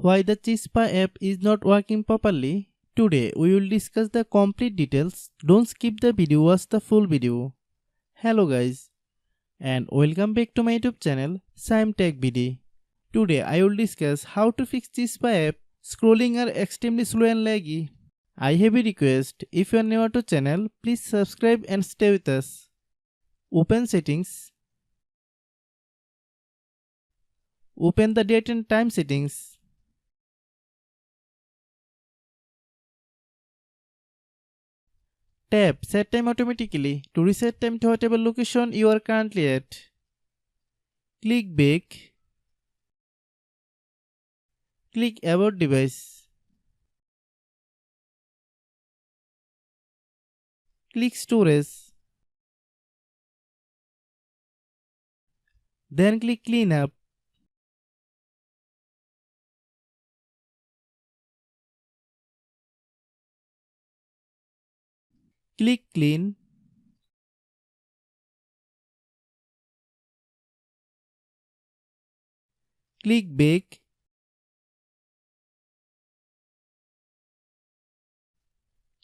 Why the Chispa app is not working properly? Today we will discuss the complete details. Don't skip the video, watch the full video. Hello guys and welcome back to my YouTube channel Shaem Tech BD. Today I will discuss how to fix Chispa app. Scrolling are extremely slow and laggy. I have a request, if you are new to channel, please subscribe and stay with us. Open settings. Open the date and time settings. Tap Set Time Automatically to reset time to whatever location you are currently at. Click Back. Click About Device. Click Storage. Then click Clean Up. Click Clean. Click Back.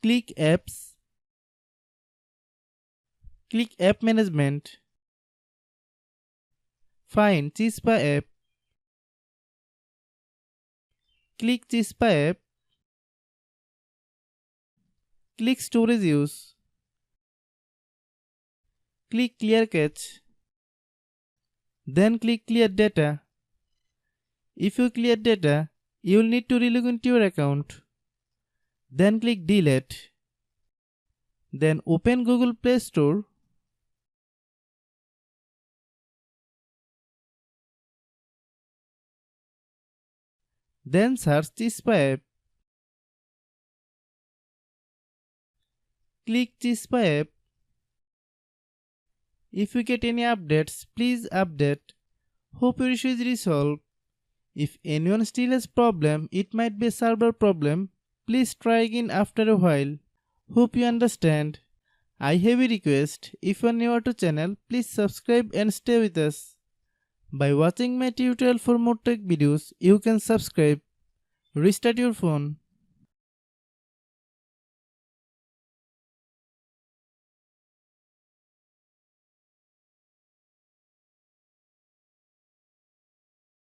Click Apps. Click App Management. Find Chispa app. Click Chispa app. Click Storage Use. Click Clear Cache. Then click Clear Data. If you clear data, you will need to relog into your account. Then click Delete. Then open Google Play Store. Then search Chispa app. Click Chispa app. If you get any updates, please update. Hope your issue is resolved. If anyone still has problem, it might be a server problem. Please try again after a while. Hope you understand. I have a request. If you are new to channel, please subscribe and stay with us. By watching my tutorial for more tech videos, you can subscribe. Restart your phone.